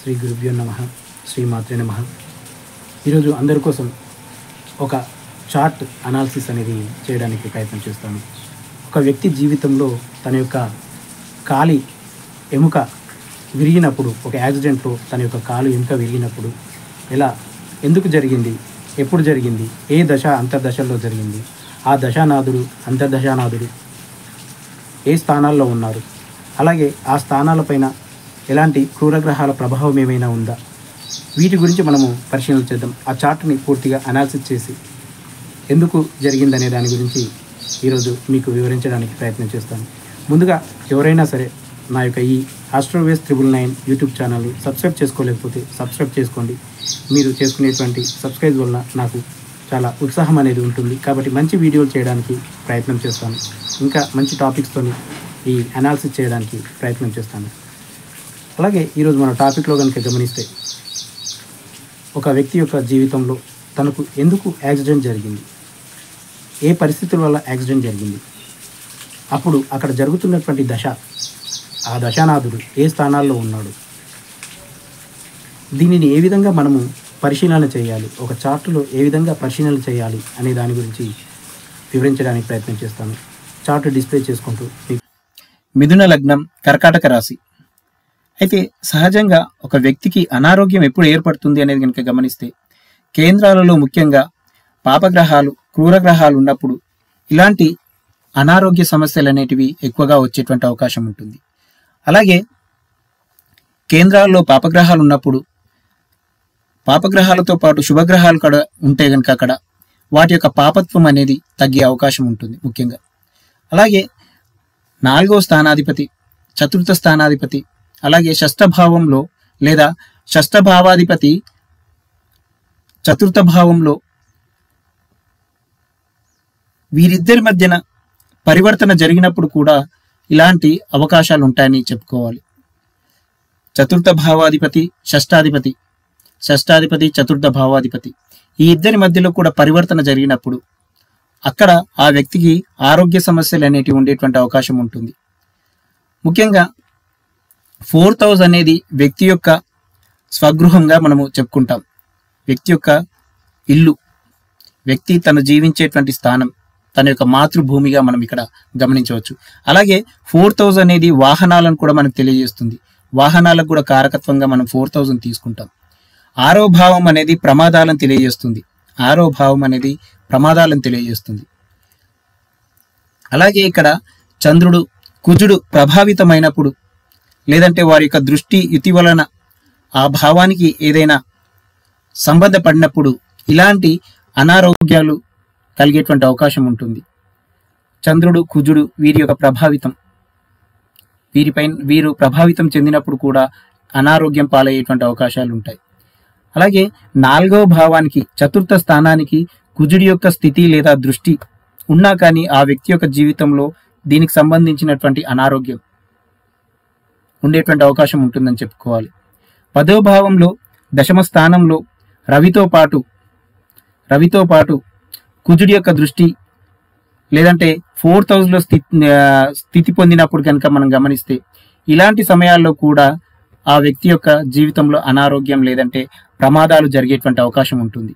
శ్రీ గురుభ్యో నమః, శ్రీమాత్రే నమః. ఈరోజు అందరి కోసం ఒక చార్ట్ అనాలిసిస్ అనేది చేయడానికి ప్రయత్నం చేస్తాను. ఒక వ్యక్తి జీవితంలో తన యొక్క కాలి ఎముక విరిగినప్పుడు, ఒక యాక్సిడెంట్లో తన యొక్క కాలు ఎముక విరిగినప్పుడు ఎందుకు జరిగింది, ఎప్పుడు జరిగింది, ఏ దశ అంతర్దశల్లో జరిగింది, ఆ దశానాథుడు అంతర్దశానాథుడు ఏ స్థానాల్లో ఉన్నారు, అలాగే ఆ స్థానాలపైన ఎలాంటి క్రూరగ్రహాల ప్రభావం ఏమైనా ఉందా, వీటి గురించి మనము పరిశీలన చేద్దాం. ఆ చార్ట్ని పూర్తిగా అనాలిసిస్ చేసి ఎందుకు జరిగిందనే దాని గురించి ఈరోజు మీకు వివరించడానికి ప్రయత్నం చేస్తాను. ముందుగా ఎవరైనా సరే నా యొక్క ఈ ఆస్ట్రోవేస్ 999 యూట్యూబ్ ఛానల్ని సబ్స్క్రైబ్ చేసుకోలేకపోతే సబ్స్క్రైబ్ చేసుకోండి. మీరు చేసుకునేటువంటి సబ్స్క్రైబ్ వల్ల నాకు చాలా ఉత్సాహం అనేది ఉంటుంది. కాబట్టి మంచి వీడియోలు చేయడానికి ప్రయత్నం చేస్తాను, ఇంకా మంచి టాపిక్స్తో ఈ అనాలిసిస్ చేయడానికి ప్రయత్నం చేస్తాను. అలాగే ఈరోజు మన టాపిక్లో కనుక గమనిస్తే, ఒక వ్యక్తి యొక్క జీవితంలో తనకు ఎందుకు యాక్సిడెంట్ జరిగింది, ఏ పరిస్థితుల వల్ల యాక్సిడెంట్ జరిగింది, అప్పుడు అక్కడ జరుగుతున్నటువంటి దశ, ఆ దశానాథుడు ఏ స్థానాల్లో ఉన్నాడు, దీనిని ఏ విధంగా మనము పరిశీలన చేయాలి, ఒక చార్టులో ఏ విధంగా పరిశీలన చేయాలి అనే దాని గురించి వివరించడానికి ప్రయత్నం చేస్తాను. చార్టు డిస్ప్లే చేసుకుంటూ, మిథున లగ్నం, కర్కాటక రాశి. అయితే సహజంగా ఒక వ్యక్తికి అనారోగ్యం ఎప్పుడు ఏర్పడుతుంది అనేది కనుక గమనిస్తే, కేంద్రాలలో ముఖ్యంగా పాపగ్రహాలు, క్రూరగ్రహాలు ఉన్నప్పుడు ఇలాంటి అనారోగ్య సమస్యలు అనేటివి ఎక్కువగా వచ్చేటువంటి అవకాశం ఉంటుంది. అలాగే కేంద్రాల్లో పాపగ్రహాలు ఉన్నప్పుడు, పాపగ్రహాలతో పాటు శుభగ్రహాలు కూడా ఉంటే కనుక అక్కడ వాటి యొక్క పాపత్వం అనేది తగ్గే అవకాశం ఉంటుంది ముఖ్యంగా. అలాగే 4వ స్థానాధిపతి, 4థ స్థానాధిపతి, అలాగే షష్ఠభావంలో లేదా షష్ఠభావాధిపతి 4థ భావంలో వీరిద్దరి మధ్యన పరివర్తన జరిగినప్పుడు కూడా ఇలాంటి అవకాశాలు ఉంటాయని చెప్పుకోవాలి. 4థ భావాధిపతి, షష్ఠాధిపతి, 4థ భావాధిపతి, ఈ ఇద్దరి మధ్యలో కూడా పరివర్తన జరిగినప్పుడు అక్కడ ఆ వ్యక్తికి ఆరోగ్య సమస్యలు అనేటివి ఉండేటువంటి అవకాశం ఉంటుంది. ముఖ్యంగా 4th హౌస్ అనేది వ్యక్తి యొక్క స్వగృహంగా మనము చెప్పుకుంటాం. వ్యక్తి యొక్క ఇల్లు, వ్యక్తి తను జీవించేటువంటి స్థానం, తన యొక్క మాతృభూమిగా మనం ఇక్కడ గమనించవచ్చు. అలాగే 4th హౌస్ అనేది వాహనాలను కూడా మనకు తెలియజేస్తుంది. వాహనాలకు కూడా కారకత్వంగా మనం 4th హౌస్ని తీసుకుంటాం. 6వ భావం అనేది ప్రమాదాలను తెలియజేస్తుంది. 6వ భావం అనేది ప్రమాదాలను తెలియజేస్తుంది. అలాగే ఇక్కడ చంద్రుడు, కుజుడు ప్రభావితమైనప్పుడు, లేదంటే వారి యొక్క దృష్టి యుతి వలన ఆ భావానికి ఏదైనా సంబంధపడినప్పుడు ఇలాంటి అనారోగ్యాలు కలిగేటువంటి అవకాశం ఉంటుంది. చంద్రుడు, కుజుడు వీరి యొక్క ప్రభావితం, వీరు ప్రభావితం చెందినప్పుడు కూడా అనారోగ్యం పాలయ్యేటువంటి అవకాశాలు ఉంటాయి. అలాగే 4వ భావానికి, 4థ స్థానానికి కుజుడి యొక్క స్థితి లేదా దృష్టి ఉన్నా కానీ ఆ వ్యక్తి యొక్క జీవితంలో దీనికి సంబంధించినటువంటి అనారోగ్యం ఉండేటువంటి అవకాశం ఉంటుందని చెప్పుకోవాలి. 10వ భావంలో, 10మ స్థానంలో రవితో పాటు కుజుడి యొక్క దృష్టి లేదంటే 4th హౌస్లో స్థితి పొందినప్పుడు కనుక మనం గమనిస్తే ఇలాంటి సమయాల్లో కూడా ఆ వ్యక్తి యొక్క జీవితంలో అనారోగ్యం లేదంటే ప్రమాదాలు జరిగేటువంటి అవకాశం ఉంటుంది.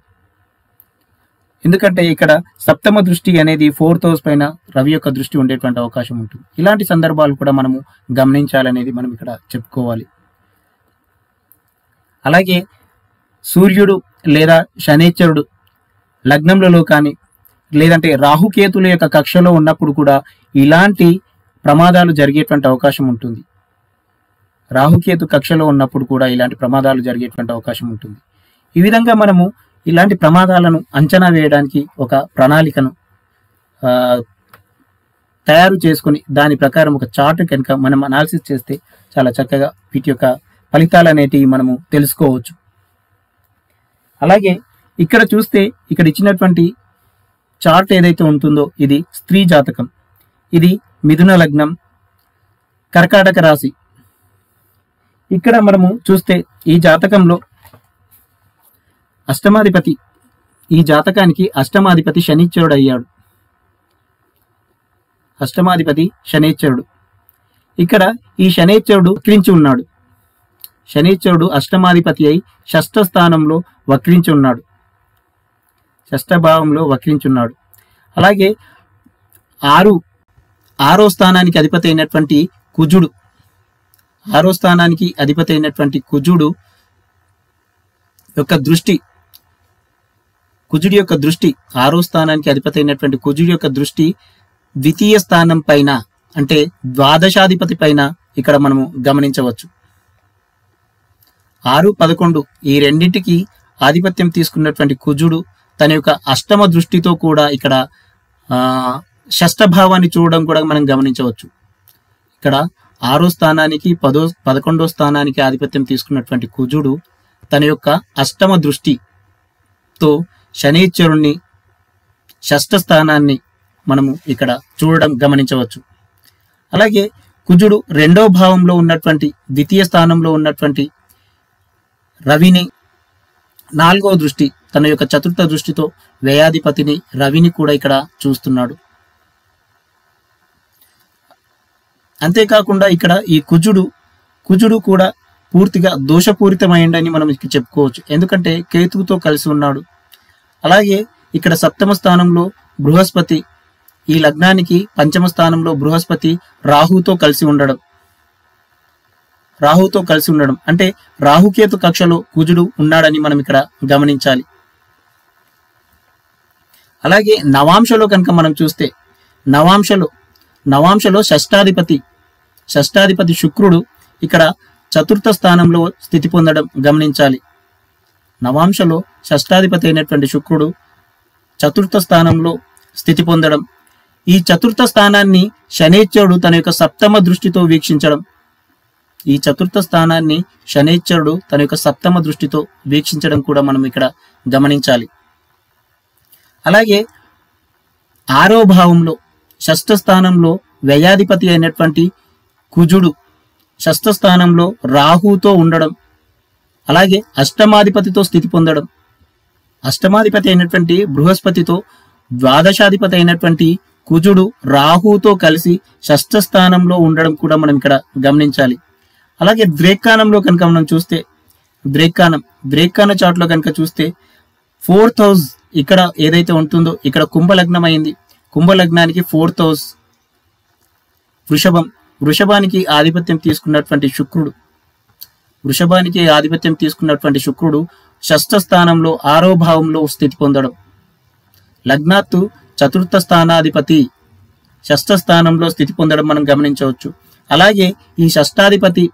ఎందుకంటే ఇక్కడ 7మ దృష్టి అనేది 4th హౌస్ పైన రవి యొక్క దృష్టి ఉండేటువంటి అవకాశం ఉంటుంది. ఇలాంటి సందర్భాలు కూడా మనము గమనించాలనేది మనం ఇక్కడ చెప్పుకోవాలి. అలాగే సూర్యుడు లేదా శనైశ్చరుడు లగ్నంలో కానీ లేదంటే రాహుకేతుల యొక్క కక్షలో ఉన్నప్పుడు కూడా ఇలాంటి ప్రమాదాలు జరిగేటువంటి అవకాశం ఉంటుంది. రాహుకేతు కక్షలో ఉన్నప్పుడు కూడా ఇలాంటి ప్రమాదాలు జరిగేటువంటి అవకాశం ఉంటుంది. ఈ విధంగా మనము ఇలాంటి ప్రమాదాలను అంచనా వేయడానికి ఒక ప్రణాళికను తయారు చేసుకుని దాని ప్రకారం ఒక చార్ట్ కనుక మనం అనాలిసిస్ చేస్తే చాలా చక్కగా వీటి యొక్క ఫలితాలు అనేటివి మనము తెలుసుకోవచ్చు. అలాగే ఇక్కడ చూస్తే, ఇక్కడ ఇచ్చినటువంటి చార్ట్ ఏదైతే ఉంటుందో ఇది స్త్రీ జాతకం. ఇది మిథున లగ్నం, కర్కాటక రాశి. ఇక్కడ మనము చూస్తే ఈ జాతకంలో అష్టమాధిపతి, ఈ జాతకానికి అష్టమాధిపతి శనీశ్వరుడు అయ్యాడు. అష్టమాధిపతి శనీశ్వరుడు. ఇక్కడ ఈ శనీశ్వరుడు వక్రించి ఉన్నాడు. శనీశ్వరుడు అష్టమాధిపతి అయి షష్ఠ స్థానంలో వక్రించి ఉన్నాడు, షష్ఠ భావంలో వక్రించి ఉన్నాడు. అలాగే ఆరో స్థానానికి అధిపతి అయినటువంటి కుజుడు, ఆరో స్థానానికి అధిపతి అయినటువంటి కుజుడు యొక్క దృష్టి, కుజుడి యొక్క దృష్టి, ఆరో స్థానానికి అధిపతి అయినటువంటి కుజుడి యొక్క దృష్టి ద్వితీయ స్థానం పైన అంటే ద్వాదశాధిపతి పైన ఇక్కడ మనము గమనించవచ్చు. 6, 11 ఈ రెండింటికి ఆధిపత్యం తీసుకున్నటువంటి కుజుడు తన యొక్క అష్టమ దృష్టితో కూడా ఇక్కడ షష్ఠ భావాన్ని చూడడం కూడా మనం గమనించవచ్చు. ఇక్కడ 6వ స్థానానికి 11వ స్థానానికి ఆధిపత్యం తీసుకున్నటువంటి కుజుడు తన యొక్క అష్టమ దృష్టితో శనీశ్వరుణ్ణి షష్ఠ స్థానాన్ని మనము ఇక్కడ చూడడం గమనించవచ్చు. అలాగే కుజుడు 2వ భావంలో ఉన్నటువంటి ద్వితీయ స్థానంలో ఉన్నటువంటి రవిని 4వ దృష్టి తన యొక్క చతుర్థ దృష్టితో వ్యయాధిపతిని రవిని కూడా ఇక్కడ చూస్తున్నాడు. అంతేకాకుండా ఇక్కడ ఈ కుజుడు కూడా పూర్తిగా దోషపూరితమైందని మనం ఇక్కడ చెప్పుకోవచ్చు. ఎందుకంటే కేతువుతో కలిసి ఉన్నాడు. అలాగే ఇక్కడ 7వ స్థానంలో బృహస్పతి, ఈ లగ్నానికి 5వ స్థానంలో బృహస్పతి రాహుతో కలిసి ఉండడం అంటే రాహుకేతు కక్షలో కుజుడు ఉన్నాడని మనం ఇక్కడ గమనించాలి. అలాగే నవాంశలో కనుక మనం చూస్తే నవాంశలో షష్టాధిపతి శుక్రుడు ఇక్కడ చతుర్థ స్థానంలో స్థితి పొందడం గమనించాలి. నవాంశలో షష్టాధిపతి అయినటువంటి శుక్రుడు చతుర్థ స్థానంలో స్థితి పొందడం, ఈ చతుర్థ స్థానాన్ని శనైశ్వరుడు తన యొక్క సప్తమ దృష్టితో వీక్షించడం, ఈ చతుర్థ స్థానాన్ని శనైశ్వరుడు తన యొక్క సప్తమ దృష్టితో వీక్షించడం కూడా మనం ఇక్కడ గమనించాలి. అలాగే 6వ భావంలో షష్ఠ స్థానంలో వ్యయాధిపతి అయినటువంటి కుజుడు షష్ఠ స్థానంలో రాహుతో ఉండడం, అలాగే అష్టమాధిపతితో స్థితి పొందడం, అష్టమాధిపతి అయినటువంటి బృహస్పతితో ద్వాదశాధిపతి అయినటువంటి కుజుడు రాహుతో కలిసి షష్ఠ స్థానంలో ఉండడం కూడా మనం ఇక్కడ గమనించాలి. అలాగే ద్రేక్కానంలో కనుక మనం చూస్తే ద్రేక్కాన చార్ట్లో కనుక చూస్తే 4th హౌస్ ఇక్కడ ఏదైతే ఉంటుందో ఇక్కడ కుంభలగ్నం అయింది. కుంభలగ్నానికి 4th హౌస్ వృషభానికి ఆధిపత్యం తీసుకున్నటువంటి శుక్రుడు షష్ఠ స్థానంలో 6వ భావంలో స్థితి పొందడం, లగ్నాత్తు చతుర్థ స్థానాధిపతి షష్ఠ స్థానంలో స్థితి పొందడం మనం గమనించవచ్చు. అలాగే ఈ షష్టాధిపతి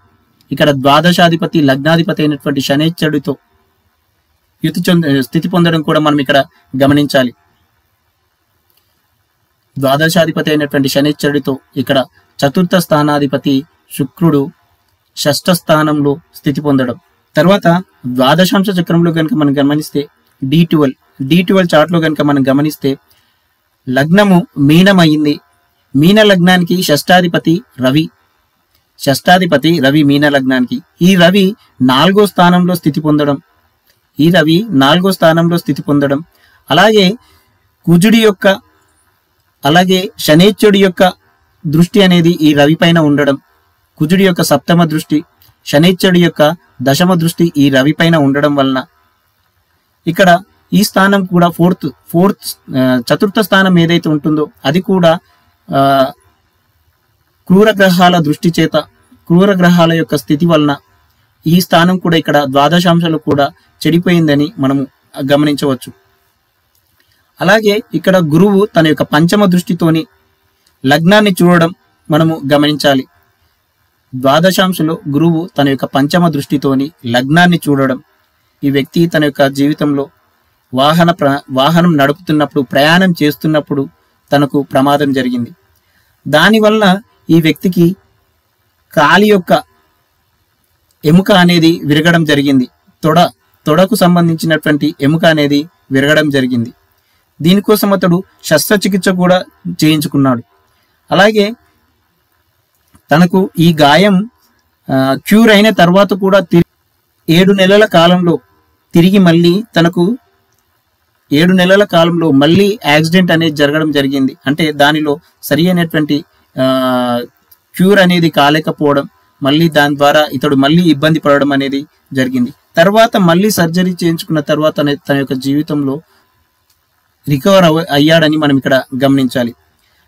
ఇక్కడ ద్వాదశాధిపతి లగ్నాధిపతి అయినటువంటి శనైశ్వరుడితో స్థితి పొందడం కూడా మనం ఇక్కడ గమనించాలి. ద్వాదశాధిపతి అయినటువంటి శనైశ్వరుడితో ఇక్కడ చతుర్థ స్థానాధిపతి శుక్రుడు షష్ఠ స్థానంలో స్థితి పొందడం. తర్వాత ద్వాదశాంశ చక్రంలో కనుక మనం గమనిస్తే D12 చార్ట్లో కనుక మనం గమనిస్తే లగ్నము మీనమైంది. మీన లగ్నానికి షష్టాధిపతి రవి మీన లగ్నానికి. ఈ రవి 4వ స్థానంలో స్థితి పొందడం, అలాగే కుజుడి యొక్క అలాగే శనైశ్వరుడి యొక్క దృష్టి అనేది ఈ రవి పైన ఉండడం, కుజుడి యొక్క సప్తమ దృష్టి శనైశ్వరుడి యొక్క దశమ దృష్టి ఈ రవి పైన ఉండడం వలన ఇక్కడ ఈ స్థానం కూడా చతుర్థ స్థానం ఏదైతే ఉంటుందో అది కూడా క్రూరగ్రహాల దృష్టి చేత, క్రూరగ్రహాల యొక్క స్థితి వలన ఈ స్థానం కూడా ఇక్కడ ద్వాదశాంశాలు కూడా చెడిపోయిందని మనము గమనించవచ్చు. అలాగే ఇక్కడ గురువు తన యొక్క పంచమ దృష్టితోని లగ్నాన్ని చూడడం మనము గమనించాలి. ద్వాదశాంశలో గురువు తన యొక్క పంచమ దృష్టితోని లగ్నాన్ని చూడడం, ఈ వ్యక్తి తన యొక్క జీవితంలో వాహనం నడుపుతున్నప్పుడు, ప్రయాణం చేస్తున్నప్పుడు తనకు ప్రమాదం జరిగింది. దానివల్ల ఈ వ్యక్తికి కాలి యొక్క ఎముక అనేది విరగడం జరిగింది. తొడకు సంబంధించినటువంటి ఎముక అనేది విరగడం జరిగింది. దీనికోసం అతడు శస్త్రచికిత్స కూడా చేయించుకున్నాడు. అలాగే తనకు ఈ గాయం క్యూర్ అయిన తర్వాత కూడా 7 నెలల కాలంలో తనకు 7 నెలల కాలంలో మళ్ళీ యాక్సిడెంట్ అనేది జరగడం జరిగింది. అంటే దానిలో సరి అయినటువంటి క్యూర్ అనేది కాలేకపోవడం, మళ్ళీ దాని ద్వారా ఇతడు మళ్ళీ ఇబ్బంది పడడం అనేది జరిగింది. తర్వాత మళ్ళీ సర్జరీ చేయించుకున్న తర్వాత తన యొక్క జీవితంలో రికవర్ అయ్యాడని మనం ఇక్కడ గమనించాలి.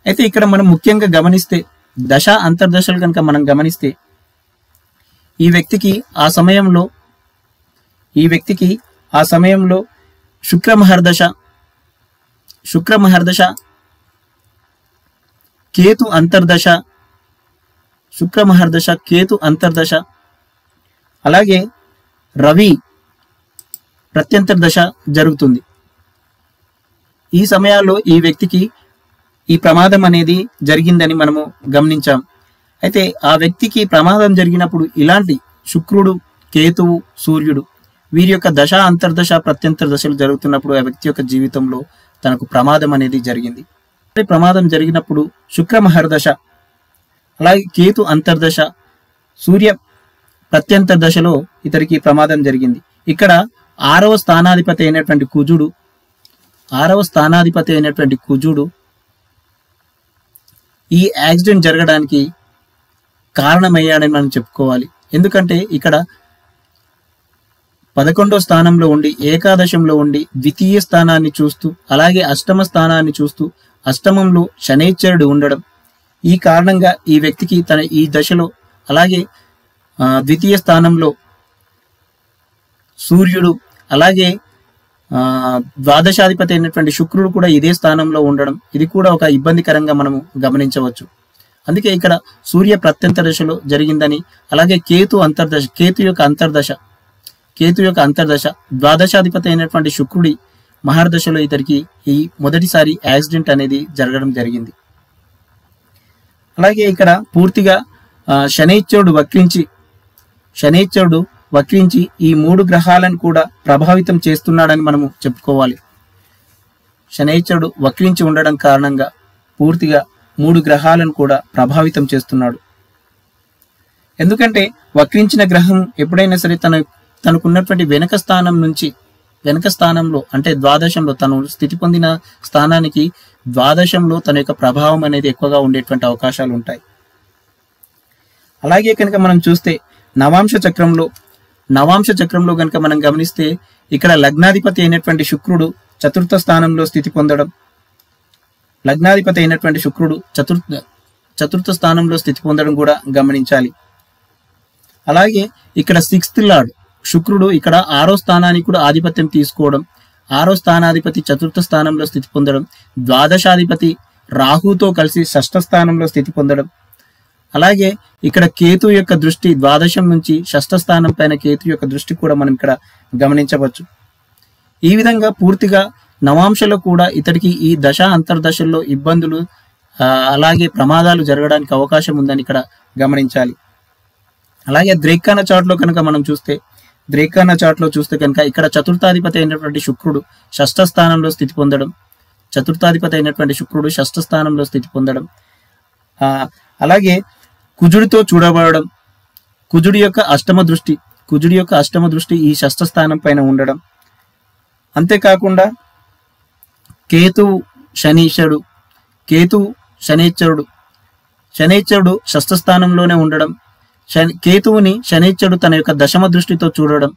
అయితే ఇక్కడ మనం ముఖ్యంగా గమనిస్తే దశ అంతర్దశలు కనుక మనం గమనిస్తే ఈ వ్యక్తికి ఆ సమయంలో శుక్ర మహర్దశ, కేతు అంతర్దశ, అలాగే రవి ప్రత్యంతర దశ జరుగుతుంది. ఈ సమయాల్లో ఈ వ్యక్తికి ఈ ప్రమాదం అనేది జరిగిందని మనము గమనించాం. అయితే ఆ వ్యక్తికి ప్రమాదం జరిగినప్పుడు ఇలాంటి శుక్రుడు, కేతువు, సూర్యుడు వీరి యొక్క దశ అంతర్దశ ప్రత్యంతర దశలు జరుగుతున్నప్పుడు ఆ వ్యక్తి యొక్క జీవితంలో తనకు ప్రమాదం అనేది జరిగింది. ప్రమాదం జరిగినప్పుడు శుక్ర మహర్దశ, అలాగే కేతు అంతర్దశ, సూర్య ప్రత్యంతర దశలో ఇతరికి ప్రమాదం జరిగింది. ఇక్కడ ఆరవ స్థానాధిపతి అయినటువంటి కుజుడు ఈ యాక్సిడెంట్ జరగడానికి కారణమయ్యాడని మనం చెప్పుకోవాలి. ఎందుకంటే ఇక్కడ 11వ స్థానంలో ఉండి, ఏకాదశంలో ఉండి, ద్వితీయ స్థానాన్ని చూస్తూ, అలాగే అష్టమ స్థానాన్ని చూస్తూ, అష్టమంలో శనైశ్చరుడు ఉండడం, ఈ కారణంగా ఈ వ్యక్తికి ఈ దశలో, అలాగే ద్వితీయ స్థానంలో సూర్యుడు, అలాగే ద్వాదశాధిపతి అయినటువంటి శుక్రుడు కూడా ఇదే స్థానంలో ఉండడం, ఇది కూడా ఒక ఇబ్బందికరంగా మనము గమనించవచ్చు. అందుకే ఇక్కడ సూర్య ప్రత్యంతర దశలో జరిగిందని, అలాగే కేతు యొక్క అంతర్దశ ద్వాదశాధిపతి అయినటువంటి శుక్రుడి మహర్దశలో ఇతరికి ఈ మొదటిసారి యాక్సిడెంట్ అనేది జరగడం జరిగింది. అలాగే ఇక్కడ పూర్తిగా శనైశ్చరుడు వక్రించి ఈ 3 గ్రహాలను కూడా ప్రభావితం చేస్తున్నాడని మనము చెప్పుకోవాలి. శనైశ్చరుడు వక్రించి ఉండడం కారణంగా పూర్తిగా 3 గ్రహాలను కూడా ప్రభావితం చేస్తున్నాడు. ఎందుకంటే వక్రించిన గ్రహం ఎప్పుడైనా సరే తనకున్నటువంటి వెనక స్థానంలో అంటే ద్వాదశంలో, తను స్థితి పొందిన స్థానానికి ద్వాదశంలో తన యొక్క ప్రభావం అనేది ఎక్కువగా ఉండేటువంటి అవకాశాలు ఉంటాయి. అలాగే కనుక మనం చూస్తే నవాంశ చక్రంలో కనుక మనం గమనిస్తే ఇక్కడ లగ్నాధిపతి అయినటువంటి శుక్రుడు చతుర్థ స్థానంలో స్థితి పొందడం, చతుర్థ స్థానంలో స్థితి పొందడం కూడా గమనించాలి. అలాగే ఇక్కడ 6th లార్డ్ శుక్రుడు ఇక్కడ 6వ స్థానానికి కూడా ఆధిపత్యం తీసుకోవడం, 6వ స్థానాధిపతి చతుర్థ స్థానంలో స్థితి పొందడం, ద్వాదశాధిపతి రాహుతో కలిసి 6వ స్థానంలో స్థితి పొందడం, అలాగే ఇక్కడ కేతు యొక్క దృష్టి ద్వాదశం నుంచి 6వ స్థానం పైన కేతు యొక్క దృష్టి కూడా మనం ఇక్కడ గమనించవచ్చు. ఈ విధంగా పూర్తిగా నవాంశలో కూడా ఇతడికి ఈ దశ అంతర్దశల్లో ఇబ్బందులు, అలాగే ప్రమాదాలు జరగడానికి అవకాశం ఉందని ఇక్కడ గమనించాలి. అలాగే ద్రేకాన చార్ట్లో కనుక మనం చూస్తే కనుక ఇక్కడ చతుర్థాధిపతి అయినటువంటి శుక్రుడు 6వ స్థానంలో స్థితి పొందడం, అలాగే కుజుడితో చూడబడడం, కుజుడి యొక్క అష్టమ దృష్టి ఈ 6వ స్థానం పైన ఉండడం, అంతేకాకుండా కేతు శనైశ్చరుడు 6వ స్థానంలోనే ఉండడం, కేతువుని శనైశ్చరుడు తన యొక్క దశమ దృష్టితో చూడడం,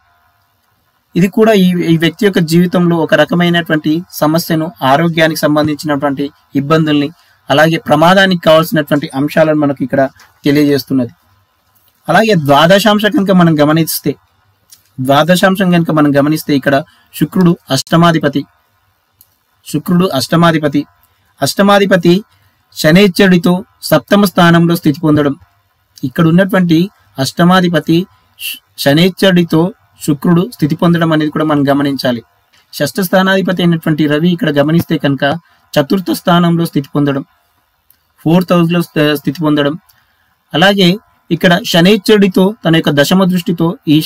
ఇది కూడా ఈ వ్యక్తి యొక్క జీవితంలో ఒక రకమైనటువంటి సమస్యను, ఆరోగ్యానికి సంబంధించినటువంటి ఇబ్బందుల్ని, అలాగే ప్రమాదానికి కావాల్సినటువంటి అంశాలను మనకు ఇక్కడ తెలియజేస్తున్నది. అలాగే ద్వాదశాంశం కనుక మనం గమనిస్తే ఇక్కడ శుక్రుడు అష్టమాధిపతి శనైశ్చరుడితో 7వ స్థానంలో స్థితి పొందడం, ఇక్కడ ఉన్నటువంటి అష్టమాధిపతి శనైశ్చరుడితో శుక్రుడు స్థితి పొందడం అనేది కూడా మనం గమనించాలి. 6వ స్థానాధిపతి అయినటువంటి రవి ఇక్కడ గమనిస్తే కనుక చతుర్థ స్థానంలో స్థితి పొందడం, 4th హౌస్లో స్థితి పొందడం, అలాగే ఇక్కడ శనైశ్చరుడితో తన యొక్క దశమ దృష్టితో ఈ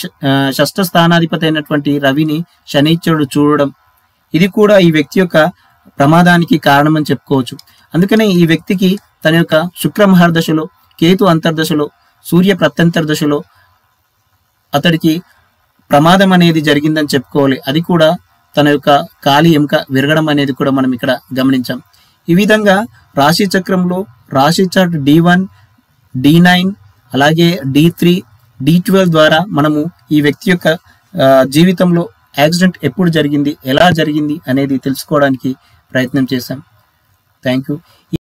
6వ స్థానాధిపతి అయినటువంటి రవిని శనైశ్చరుడు చూడడం, ఇది కూడా ఈ వ్యక్తి యొక్క ప్రమాదానికి కారణమని చెప్పుకోవచ్చు. అందుకనే ఈ వ్యక్తికి తన యొక్క శుక్ర మహర్దశలో, కేతు అంతర్దశలో, సూర్య ప్రత్యంతర దశలో అతడికి ప్రమాదం అనేది జరిగిందని చెప్పుకోవాలి. అది కూడా తన యొక్క కాలి ఎముక విరగడం అనేది కూడా మనం ఇక్కడ గమనించాం. ఈ విధంగా రాశి చక్రంలో రాశి చార్ట్ D1, D9, అలాగే D3, D12 ద్వారా మనము ఈ వ్యక్తి యొక్క జీవితంలో యాక్సిడెంట్ ఎప్పుడు జరిగింది, ఎలా జరిగింది అనేది తెలుసుకోవడానికి ప్రయత్నం చేశాం. Thank you.